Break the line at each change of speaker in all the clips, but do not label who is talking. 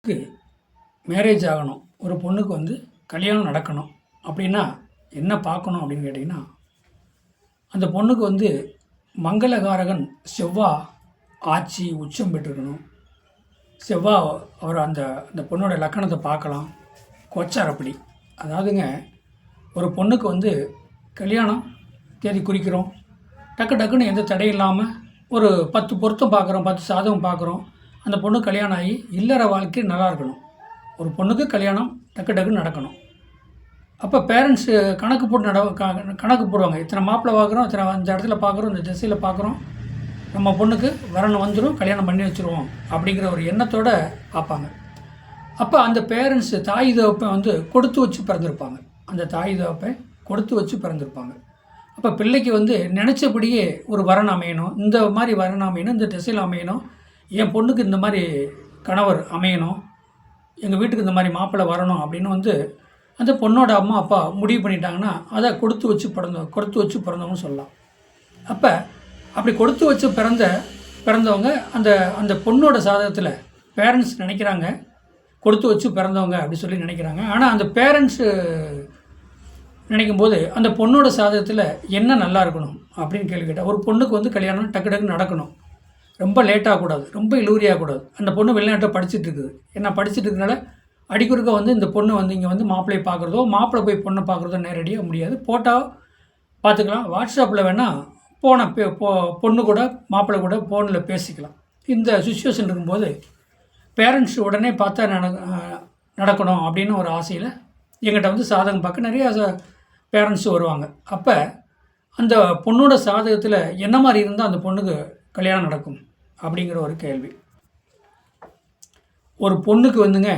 பொண்ணுக்கு மேரேஜ் ஆகணும், ஒரு பொண்ணுக்கு வந்து கல்யாணம் நடக்கணும் அப்படின்னா என்ன பார்க்கணும் அப்படின்னு கேட்டிங்கன்னா, அந்த பொண்ணுக்கு வந்து மங்களகாரகன் செவ்வாய் ஆட்சி உச்சம் பெற்றிருக்கணும். செவ்வாய் அவர் அந்த அந்த பொண்ணோட லக்கணத்தை பார்க்கலாம். கோச்சார் அப்படி. அதாவதுங்க, ஒரு பொண்ணுக்கு வந்து கல்யாணம் தேதி குறிக்கிறோம். டக்குன்னு எந்த தடையும் இல்லாமல் ஒரு 10 பொருத்தம் பார்க்குறோம், 10 சாதகம் பார்க்குறோம். அந்த பொண்ணு கல்யாணம் ஆகி இல்லற வாழ்க்கை நல்லா இருக்கணும். ஒரு பொண்ணுக்கு கல்யாணம் டக்குன்னு நடக்கணும். அப்போ பேரண்ட்ஸு கணக்கு போட்டு கணக்கு போடுவாங்க. இத்தனை மாப்பிள்ளை பார்க்குறோம், இத்தனை இந்த இடத்துல பார்க்குறோம், இந்த திசையில் பார்க்குறோம், நம்ம பொண்ணுக்கு வரணும் வந்துடும், கல்யாணம் பண்ணி வச்சுருவோம் அப்படிங்கிற ஒரு எண்ணத்தோடு பார்ப்பாங்க. அப்போ அந்த பேரண்ட்ஸு தாய் தகப்பன் வந்து கொடுத்து வச்சு பிறந்திருப்பாங்க. அந்த தாய் தகப்பன் கொடுத்து வச்சு பிறந்திருப்பாங்க. அப்போ பிள்ளைக்கு வந்து நினச்சபடியே ஒரு வரன் அமையணும், இந்த மாதிரி வரன் அமையணும், இந்த திசையில் அமையணும், என் பொண்ணுக்கு இந்த மாதிரி கணவர் அமையணும், எங்கள் வீட்டுக்கு இந்த மாதிரி மாப்பிள்ளை வரணும் அப்படின்னு வந்து அந்த பொண்ணோட அம்மா அப்பா முடிவு பண்ணிட்டாங்கன்னா அதை கொடுத்து வச்சு பிறந்தவங்கன்னு சொல்லலாம். அப்போ அப்படி கொடுத்து வச்சு பிறந்தவங்க அந்த அந்த பொண்ணோட சாதகத்தில் பேரண்ட்ஸ் நினைக்கிறாங்க, கொடுத்து வச்சு பிறந்தவங்க அப்படி சொல்லி நினைக்கிறாங்க. ஆனால் அந்த பேரண்ட்ஸு நினைக்கும்போது அந்த பொண்ணோட சாதகத்தில் என்ன நல்லா இருக்கணும் அப்படின்னு கேள்வி கேட்டால், ஒரு பொண்ணுக்கு வந்து கல்யாணம் டக்குன்னு நடக்கணும், ரொம்ப லேட்டாகக்கூடாது, ரொம்ப இழுவரியாகக்கூடாது. அந்த பொண்ணு வெளிநாட்டில் படிச்சுட்டு இருக்குது. ஏன்னா படிச்சுட்டு இருக்கிறனால அடிக்குறுக்க வந்து இந்த பொண்ணு வந்து இங்கே வந்து மாப்பிள்ளையை பார்க்குறதோ, மாப்பிள்ளை போய் பொண்ணை பார்க்குறதோ நேரடியாக முடியாது. போட்டால் பார்த்துக்கலாம், வாட்ஸ்அப்பில் வேணால் பொண்ணு கூட மாப்பிள்ளை கூட ஃபோனில் பேசிக்கலாம். இந்த சுச்சுவேஷன் இருக்கும்போது பேரண்ட்ஸ் உடனே பார்த்தா நடக்கணும் அப்படின்னு ஒரு ஆசையில் எங்கிட்ட வந்து சாதகம் பார்க்க நிறையா பேரண்ட்ஸ் வருவாங்க. அப்போ அந்த பொண்ணோட சாதகத்தில் என்ன மாதிரி இருந்தால் அந்த பொண்ணுக்கு கல்யாணம் நடக்கும் அப்படிங்கிற ஒரு கேள்வி. ஒரு பொண்ணுக்கு வந்துங்க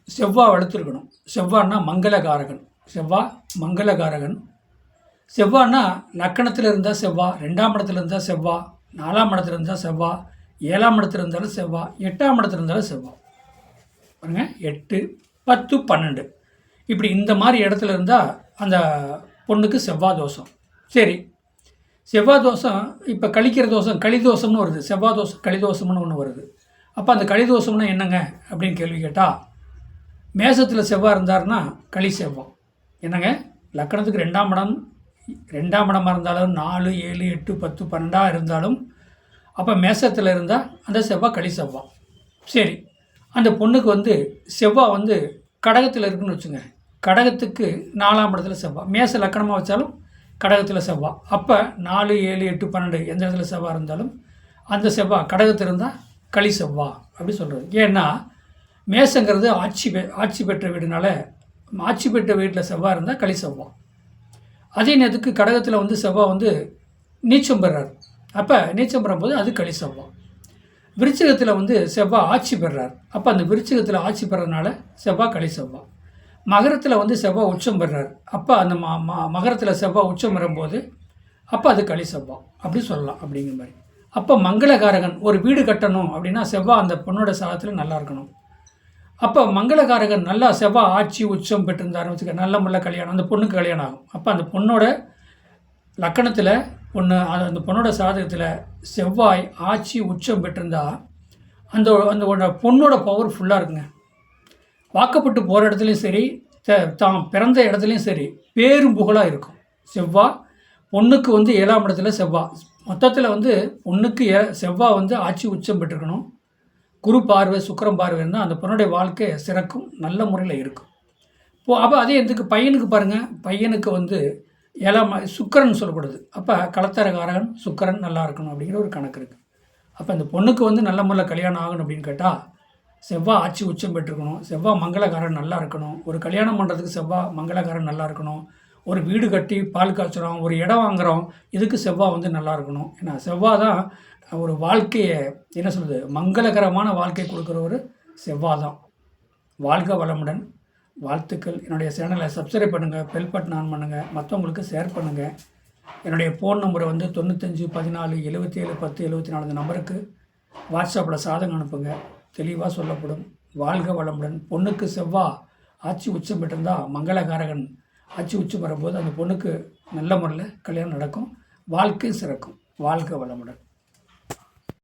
செவ்வாய் வளர்த்துருக்கணும். செவ்வாய்னா மங்களகாரகன். செவ்வாய் மங்களகாரகன். செவ்வாய்னா லக்கணத்தில் இருந்தால் செவ்வாய், 2ஆம் இடத்துல இருந்தால் செவ்வாய், 4ஆம் இடத்துல இருந்தால் செவ்வாய், 7ஆம் இடத்துல இருந்தாலும் செவ்வாய், 8ஆம் இடத்துல இருந்தாலும் செவ்வாய். பாருங்க, 8, 10, 12 இப்படி இந்த மாதிரி இடத்துல இருந்தால் அந்த பொண்ணுக்கு செவ்வாய் தோஷம். சரி, செவ்வாய் தோஷம் இப்போ கழிக்கிற தோஷம், கலிதோஷம்னு வருது. செவ்வாய் தோஷம் கலிதோஷம்னு ஒன்று வருது. அப்போ அந்த கலிதோஷம்னா என்னங்க அப்படின்னு கேள்வி கேட்டால், மேசத்தில் செவ்வாய் இருந்தார்னா களி செவ்வாய். என்னங்க, லக்கணத்துக்கு 2ஆம் இடமாக இருந்தாலும் 4, 7, 8, 10, 12 இருந்தாலும் அப்போ மேசத்தில் இருந்தால் அந்த செவ்வாய் களி செவ்வாய். சரி, அந்த பொண்ணுக்கு வந்து செவ்வாய் வந்து கடகத்தில் இருக்குன்னு வச்சுங்க. கடகத்துக்கு 4ஆம் இடத்துல செவ்வாய், மேச லக்கணமாக வச்சாலும் கடகத்தில் செவ்வாய். அப்போ 4, 7, 8, 12 எந்த இடத்துல செவ்வாய் இருந்தாலும் அந்த செவ்வாய் கடகத்தில் இருந்தால் களி செவ்வாய் அப்படி சொல்கிறது. ஏன்னா மேசங்கிறது ஆட்சி பெற்ற வீடுனால, ஆட்சி பெற்ற வீட்டில் செவ்வாய் இருந்தால் களி செவ்வாய். அதே நேரத்துக்கு கடகத்தில் வந்து செவ்வாய் வந்து நீச்சம் பெறார். அப்போ நீச்சம் பெறும்போது அது களி செவ்வாய். விருச்சிகத்தில் வந்து செவ்வாய் ஆட்சி பெறார். அப்போ அந்த விருச்சிகத்தில் ஆட்சி பெறதுனால செவ்வாய் களி செவ்வாய். மகரத்தில் வந்து செவ்வாய் உச்சம் பெறார். அப்போ அந்த மகரத்தில் செவ்வாய் உச்சம் பெறும்போது அப்போ அது களி செவ்வாய் அப்படி சொல்லலாம். அப்படிங்கிற மாதிரி அப்போ மங்களகாரகன் ஒரு வீடு கட்டணும் அப்படின்னா செவ்வாய் அந்த பொண்ணோட சாதத்தில் நல்லா இருக்கணும். அப்போ மங்களகாரகன் நல்லா செவ்வாய் ஆட்சி உச்சம் பெற்றிருந்தாருன்னு வச்சுக்க, நல்ல முள்ள கல்யாணம், அந்த பொண்ணுக்கு கல்யாணம் ஆகும். அப்போ அந்த பொண்ணோட லக்கணத்தில் அந்த பொண்ணோட சாதகத்தில் செவ்வாய் ஆட்சி உச்சம் பெற்றிருந்தா அந்த பொண்ணோட பவர் ஃபுல்லாக இருக்குங்க. வாக்கப்பட்டு போகிற இடத்துலையும் சரி, தான் பிறந்த இடத்துலையும் சரி பேரும் புகழாக இருக்கும். செவ்வாய் பொண்ணுக்கு வந்து 7ஆம் இடத்துல செவ்வாய். மொத்தத்தில் வந்து பொண்ணுக்கு செவ்வாய் வந்து ஆட்சி உச்சம் பெற்றிருக்கணும். குரு பார்வை, சுக்கிரன் பார்வை இருந்தால் அந்த பொண்ணுடைய வாழ்க்கை சிறக்கும், நல்ல முறையில் இருக்கும். அப்போ அதே இதுக்கு பையனுக்கு பாருங்கள், பையனுக்கு வந்து 7ஆம் சுக்கிரன் சொல்லப்படுது. அப்போ கலத்தரகாரகன் சுக்கிரன் நல்லா இருக்கணும் அப்படிங்கிற ஒரு கணக்கு இருக்குது. அப்போ அந்த பொண்ணுக்கு வந்து நல்ல முறையில் கல்யாணம் ஆகணும் அப்படின்னு கேட்டால் செவ்வாய் ஆட்சி உச்சம் பெற்றிருக்கணும், செவ்வாய் மங்களகாரன் நல்லா இருக்கணும், ஒரு கல்யாணம் பண்ணுறதுக்கு செவ்வாய் மங்களகாரன் நல்லா இருக்கணும், ஒரு வீடு கட்டி பால் காய்ச்சுறோம், ஒரு இடம் வாங்குகிறோம், இதுக்கு செவ்வாய் வந்து நல்லா இருக்கணும். ஏன்னா செவ்வாய் தான் ஒரு வாழ்க்கையை என்ன சொல்கிறது, மங்களகரமான வாழ்க்கை கொடுக்குற ஒரு செவ்வாய் தான். வாழ்க வளமுடன். வாழ்த்துக்கள். என்னுடைய சேனலை சப்ஸ்கிரைப் பண்ணுங்கள், பெல் பட்டன் ஆன் பண்ணுங்கள், மற்றவங்களுக்கு ஷேர் பண்ணுங்கள். என்னுடைய ஃபோன் நம்பரை வந்து 95 14 77 10 74 இந்த நம்பருக்கு வாட்ஸ்அப்பில் சாதகம் அனுப்புங்க, தெளிவாக சொல்லப்படும். வாழ்க வளமுடன். பொண்ணுக்கு செவ்வாய் ஆட்சி உச்சம் பெற்றிருந்தால் மங்களகாரகன் ஆட்சி உச்சம் வரும்போது அந்த பொண்ணுக்கு நல்ல முறையில் கல்யாணம் நடக்கும், வாழ்க்கை சிறக்கும். வாழ்க வளமுடன்.